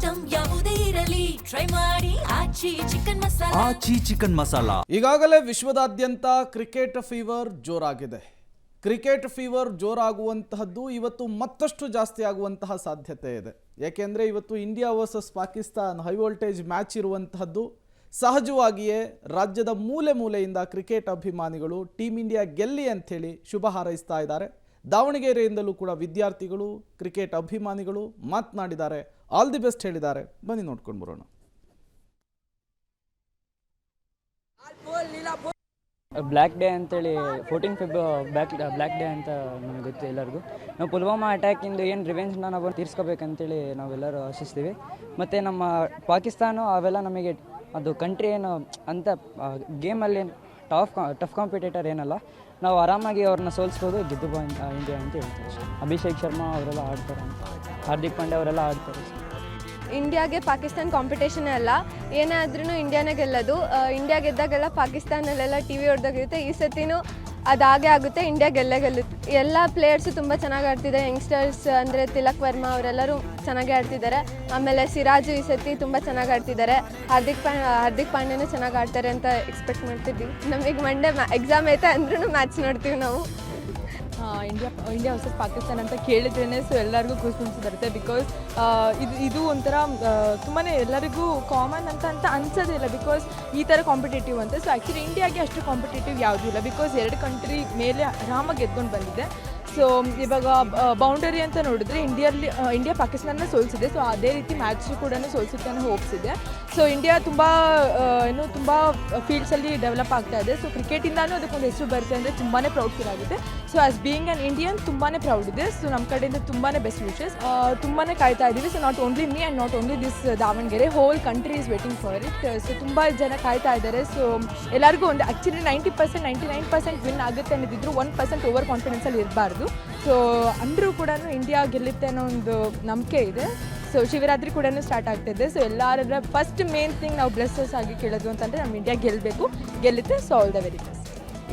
Item ಯಾವುದೇ ಇರಲಿ try ಮಾಡಿ ಆಚಿ ಚಿಕನ್ ಮಸಾಲಾ. ಈಗಾಗಲೇ ವಿಶ್ವದಾದ್ಯಂತ ಕ್ರಿಕೆಟ್ ಫೀವರ್ ಜೋರಾಗಿದೆ. ಕ್ರಿಕೆಟ್ ಫೀವರ್ ಜೋರಾಗುವಂತಹದ್ದು ಇವತ್ತು ಮತ್ತಷ್ಟು ಜಾಸ್ತಿ ಆಗುವಂತಹ ಸಾಧ್ಯತೆ ಇದೆ. ಯಾಕೆಂದರೆ ಇವತ್ತು India versus Pakistan high voltage match ಇರುವಂತಹದ್ದು. ಸಹಜವಾಗಿಯೇ ರಾಜ್ಯದ ಮೂಲೆ ಮೂಲೆಯಿಂದ ಕ್ರಿಕೆಟ್ ಅಭಿಮಾನಿಗಳು ಟೀಮ್ ಇಂಡಿಯಾ ಗೆಲ್ಲಿ ಅಂಥೇಳಿ ಶುಭ ಹಾರೈಸ್ತಾ ಇದ್ದಾರೆ. ದಾವಣಗೆರೆಯಿಂದಲೂ ಕೂಡ ವಿದ್ಯಾರ್ಥಿಗಳು ಕ್ರಿಕೆಟ್ ಅಭಿಮಾನಿಗಳು ಮಾತನಾಡಿದ್ದಾರೆ, ಆಲ್ ದಿ ಬೆಸ್ಟ್ ಹೇಳಿದ್ದಾರೆ. ಬನ್ನಿ ನೋಡ್ಕೊಂಡು ಬರೋಣ. ಬ್ಲ್ಯಾಕ್ ಡೇ ಅಂತೇಳಿ 14 ಫೆಬ್ ಬ್ಲ್ಯಾಕ್ ಡೇ ಅಂತ ನಮಗೆ ಗೊತ್ತು ಎಲ್ಲರಿಗೂ. ನಾವು ಪುಲ್ವಾಮಾ ಅಟ್ಯಾಕಿಂದ ಏನು ರಿವೆಂಜ್ನ ನಾವು ತೀರಿಸ್ಕೋಬೇಕಂತೇಳಿ ನಾವೆಲ್ಲರೂ ಆಶಿಸ್ತೀವಿ. ಮತ್ತು ನಮ್ಮ ಪಾಕಿಸ್ತಾನ ಅವೆಲ್ಲ ನಮಗೆ ಅದು ಕಂಟ್ರಿ ಏನು ಅಂತ ಗೇಮಲ್ಲಿ ಟಫ್ ಕಾಂಪಿಟೇಟರ್ ಏನಲ್ಲ, ನಾವು ಆರಾಮಾಗಿ ಅವ್ರನ್ನ ಸೋಲಿಸ್ಬೋದು, ಗೆದ್ದು ಇಂಡಿಯಾ ಅಂತ ಹೇಳ್ತೀವಿ. ಅಭಿಷೇಕ್ ಶರ್ಮಾ ಅವರೆಲ್ಲ ಆಡ್ತಾರೆ, ಹಾರ್ದಿಕ್ ಪಾಂಡ್ಯ ಅವರೆಲ್ಲ ಆಡ್ತಾರೆ. ಇಂಡಿಯಾಗೆ ಪಾಕಿಸ್ತಾನ ಕಾಂಪಿಟೇಷನ್ ಅಲ್ಲ, ಏನೇ ಆದ್ರೂ ಇಂಡಿಯಾನೇ ಗೆಲ್ಲೋದು. ಇಂಡಿಯಾ ಗೆದ್ದಾಗೆಲ್ಲ ಪಾಕಿಸ್ತಾನಲ್ಲೆಲ್ಲ ಟಿ ವಿ ಹೊಡೆದಾಗಿರುತ್ತೆ. ಈ ಸತಿನೂ ಅದಾಗೆ ಆಗುತ್ತೆ, ಇಂಡಿಯಾ ಗೆಲ್ಲುತ್ತೆ. ಎಲ್ಲ ಪ್ಲೇಯರ್ಸು ತುಂಬ ಚೆನ್ನಾಗಿ ಆಡ್ತಿದ್ದಾರೆ. ಯಂಗ್ಸ್ಟರ್ಸ್ ಅಂದರೆ ತಿಲಕ್ ವರ್ಮಾ ಅವರೆಲ್ಲರೂ ಚೆನ್ನಾಗಿ ಆಡ್ತಿದ್ದಾರೆ. ಆಮೇಲೆ ಸಿರಾಜು ಈ ಸತಿ ತುಂಬ ಚೆನ್ನಾಗಿ ಆಡ್ತಿದ್ದಾರೆ. ಹಾರ್ದಿಕ್ ಪಾಂಡ್ಯನೂ ಚೆನ್ನಾಗಿ ಆಡ್ತಾರೆ ಅಂತ ಎಕ್ಸ್ಪೆಕ್ಟ್ ಮಾಡ್ತಿದ್ದೀವಿ. ನಮಗೆ ಮಂಡೇ ಎಕ್ಸಾಮ್ ಐತೆ ಅಂದ್ರೂ ಮ್ಯಾಚ್ ನೋಡ್ತೀವಿ ನಾವು. ಇಂಡಿಯಾ ವರ್ಸಸ್ ಪಾಕಿಸ್ತಾನ ಅಂತ ಕೇಳಿದ್ರೇ ಸೊ ಎಲ್ಲರಿಗೂ ಗೂಸ್ಬಂಪ್ಸ್ ಬರುತ್ತೆ. ಬಿಕಾಸ್ ಇದು ಒಂಥರ ತುಂಬಾ ಎಲ್ಲರಿಗೂ ಕಾಮನ್ ಅಂತ ಅನ್ಸೋದಿಲ್ಲ, ಬಿಕಾಸ್ ಈ ಥರ ಕಾಂಪಿಟೇಟಿವ್ ಅಂತ. ಸೊ ಆ್ಯಕ್ಚುಲಿ ಇಂಡಿಯಾಗೆ ಅಷ್ಟು ಕಾಂಪಿಟೇಟಿವ್ ಯಾವುದೂ ಇಲ್ಲ, ಬಿಕಾಸ್ 2 ಕಂಟ್ರಿ ಮೇಲೆ ಆರಾಮಾಗಿ ಗೆದ್ಕೊಂಡು ಬಂದಿದೆ. ಸೊ ಇವಾಗ ಬೌಂಡರಿ ಅಂತ ನೋಡಿದ್ರೆ ಇಂಡಿಯಾ ಪಾಕಿಸ್ತಾನ ಸೋಲಿಸಿದೆ. ಸೊ ಅದೇ ರೀತಿ ಮ್ಯಾಚ್ ಕೂಡ ಸೋಲಿಸುತ್ತೆ ಅನ್ನೋ ಹೋಪ್ಸ್ ಇದೆ. ಸೊ ಇಂಡಿಯಾ ತುಂಬ ಫೀಲ್ಡ್ಸಲ್ಲಿ ಡೆವಲಪ್ ಆಗ್ತಾ ಇದೆ. ಸೊ ಕ್ರಿಕೆಟಿಂದನೂ ಅದಕ್ಕೊಂದು ಹೆಸರು ಬರುತ್ತೆ ಅಂದರೆ ತುಂಬಾ ಪ್ರೌಡ್ ಫೀಲ್ ಆಗುತ್ತೆ. So as being an Indian ತುಂಬಾ ಪ್ರೌಡ್ ಇದೆ. ಸೊ ನಮ್ಮ ಕಡೆಯಿಂದ ತುಂಬಾ ಬೆಸ್ಟ್ ವಿಶಸ್, ತುಂಬಾ ಕಾಯ್ತಾ ಇದ್ದೀವಿ. So not only me and not only this Davanagere, hole country is waiting for it. So ತುಂಬ ಜನ ಕಾಯ್ತಾ ಇದ್ದಾರೆ. ಸೊ ಎಲ್ಲರಿಗೂ ಒಂದು ಆ್ಯಕ್ಚುಲಿ 90% 99% ವಿನ್ ಆಗುತ್ತೆ ಅನ್ನೋದಿದ್ರು 1% ಓವರ್ ಕಾನ್ಫಿಡೆನ್ಸಲ್ಲಿ ಇರಬಾರ್ದು. ಸೊ ಅಂದರೂ ಕೂಡ ಇಂಡಿಯಾ ಗೆಲ್ಲುತ್ತೆ ಅನ್ನೋ ಒಂದು ನಂಬಿಕೆ ಇದೆ. ಸೊ ಶಿವರಾತ್ರಿ ಕೂಡ ಸ್ಟಾರ್ಟ್ ಆಗ್ತಿದೆ. ಸೊ ಎಲ್ಲರ ಫಸ್ಟ್ ಮೇನ್ ಥಿಂಗ್ ನಾವು ಬ್ಲೆಸ್ಸಸ್ ಆಗಿ ಕೇಳೋದು ಅಂತಂದರೆ ನಮ್ಮ ಇಂಡಿಯಾ ಗೆಲ್ಲುತ್ತೆ. So all the very best.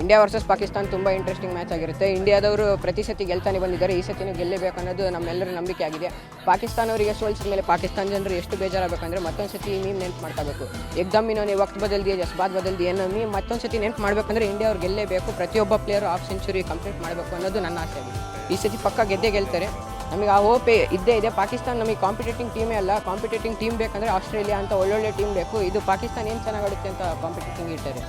India versus Pakistan ತುಂಬ ಇಂಟ್ರೆಸ್ಟಿಂಗ್ ಮ್ಯಾಚ್ ಆಗಿರುತ್ತೆ. ಇಂಡಿಯಾದವರು ಪ್ರತಿ ಸತಿ ಗೆಲ್ತಾನೆ ಬಂದಿದ್ದಾರೆ, ಈ ಸತಿನೂ ಗೆಲ್ಲಬೇಕು ಅನ್ನೋದು ನಮ್ಮೆಲ್ಲರ ನಂಬಿಕೆ ಆಗಿದೆ. ಪಾಕಿಸ್ತಾನವರಿಗೆ ಸೋಲಿಸಿದ ಮೇಲೆ ಪಾಕಿಸ್ತಾನ ಜನರು ಎಷ್ಟು ಬೇಜಾರಾಗಬೇಕಂದ್ರೆ ಮತ್ತೊಂದು ಸತಿ ಮೀಮ್ ನೆನ್ಪು ಮಾಡ್ಕೋಬೇಕು. ಎಕ್ದಮ್ ಇನ್ನೊಂದು ವಕ್ತ್ ಬದಲ್ದಿಯೇ ಜಸ್ಬಾತ್ ಬದಲ್ದಿಯೇ ಅನ್ನೋ ಮೀಮ್ ಮತ್ತೊಂದು ಸತಿ ನೆನ್ಪು ಮಾಡಬೇಕಂದ್ರೆ ಇಂಡಿಯಾ ಅವ್ರು ಗೆಲ್ಲೇಬೇಕು. ಪ್ರತಿಯೊಬ್ಬ ಪ್ಲೇಯರು ಹಾಫ್ ಸೆಂಚುರಿ ಕಂಪ್ಲೀಟ್ ಮಾಡಬೇಕು ಅನ್ನೋದು ನನ್ನ ಆಸೆ ಆಗಿದೆ. ಈ ಸತಿ ಪಕ್ಕ ಗೆಲ್ತಾರೆ. ನಮಗೆ ಆ ಹೋಪ್ ಇದ್ದೇ ಇದೆ. ಪಾಕಿಸ್ತಾನ ನಮಗೆ ಕಾಂಪಿಟೇಟಿಂಗ್ ಟೀಮೇ ಅಲ್ಲ, ಕಾಂಪಿಟೇಟಿಂಗ್ ಟೀಮ್ ಬೇಕಂದರೆ ಆಸ್ಟ್ರೇಲಿಯಾ ಅಂತ ಒಳ್ಳೊಳ್ಳೆ ಟೀಮ್ ಬೇಕು. ಇದು ಪಾಕಿಸ್ತಾನ ಏನು ಚೆನ್ನಾಗಾಡುತ್ತೆ ಅಂತ ಕಾಂಪಿಟೇಟಿಂಗ್ ಇರ್ತಾರೆ.